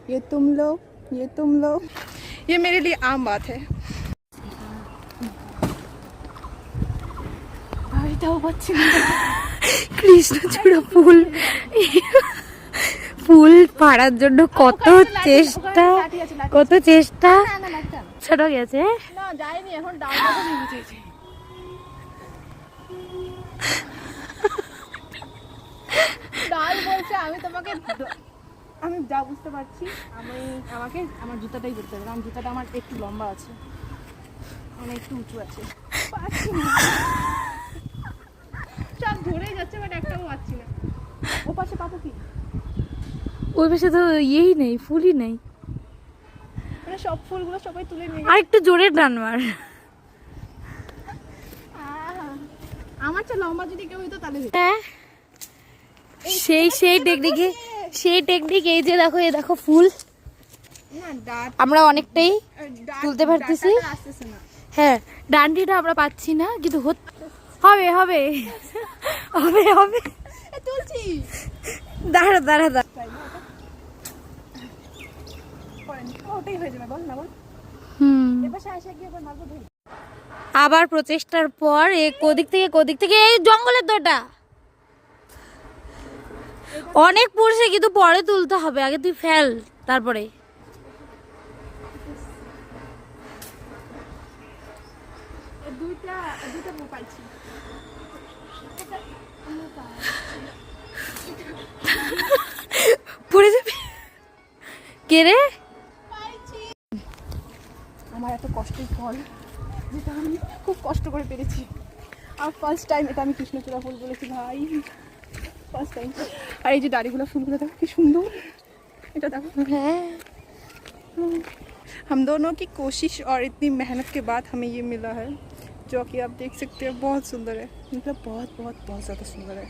ये तुम लो, ये तुम लो, ये मेरे लिए आम बात है। কৃষ্ণচূড়া ফুল ফুল পাড়ার জন্য কত চেষ্টা, কত চেষ্টা ছোট গেছে। না যাইনি, এখন ডাল কথা নিয়ে বুঝেছি। ডাল বলছে আমি তোমাকে, আমি যা বুঝতে পারছি আমাকে আমার জুতাটাই করতে হবে, কারণ জুতাটা আমার একটু লম্বা আছে, মানে একটু উঁচু আছে, পাচ্ছি না, সব ধরেই যাচ্ছে বাট একটাও পাচ্ছি না। ও পাশে পাবো কি? ওই পাশে তো ইয়েই নেই, ফুলই নেই। মানে সব ফুলগুলো সবাই তুলে নিয়ে আর একটু জোরে টান মার। আমার চেয়ে লম্বা যদি কেউ হইতো তাহলে সেই টেকনিকে, সেই টেকনিক। এই যে দেখো, এই দেখো ফুল আমরা অনেকটাই তুলতে পারতেছি। হ্যাঁ, ডান্ডিটা আমরা পাচ্ছি না, কিন্তু হবে হবে হবে হবে। তুলছি, দাঁড়া দাঁড়া দাঁড়া। ওটাই হয়ে যাবে, বল না বল। আবার প্রচেষ্টার পর কোদিক থেকে এই জঙ্গলের দোটা অনেক পড়ছে, কিন্তু পরে তুলতে হবে, আগে তুই ফেল তারপরে। দুইটা পাইছি। পড়ে যাবে কে রে? আমার এত কষ্টের ফল, যেটা আমি খুব কষ্ট করে পেরেছি। আর ফার্স্ট টাইম এটা আমি কৃষ্ণচূড়া ফুল বলেছি ভাই, ফার্স্ট টাইম। আর এই যে দাড়িগুলো ফুলগুলো দেখো কি সুন্দর, এটা দেখো। হ্যাঁ, हम दोनों की कोशिश और इतनी मेहनत के बाद हमें ये मिला है, जो कि आप देख सकते हैं बहुत सुंदर है, मतलब बहुत बहुत बहुत ज़्यादा सुंदर है।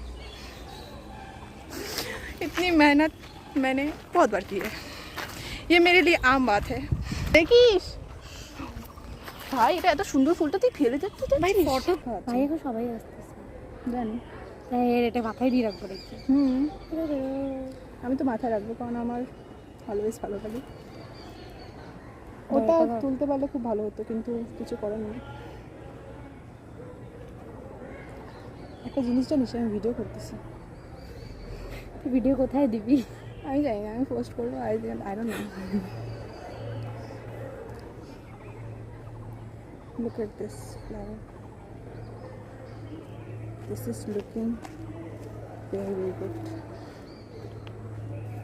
इतनी मेहनत मैंने बहुत बार की है, ये मेरे लिए आम बात है। देखिस ভাই, এটা এত সুন্দর ফুলটা তুই ফেলে যাচ্ছিস ভাই ফটো ভাই, এখন সবাই আসতেছে জানি। তাই এটা মাথায় দিয়ে রাখবো দেখি। আমি তো মাথায় রাখবো, কারণ আমার অলওয়েজ ভালো লাগে। ওটা তুলতে পারলে খুব ভালো হতো, কিন্তু কিছু করার নেই। একটা জিনিস জানিস, আমি ভিডিও করতেছি। ভিডিও কোথায় দিবি? আমি জানি না, আমি পোস্ট করবো, I don't know. Look at this flower. This is looking very, very good.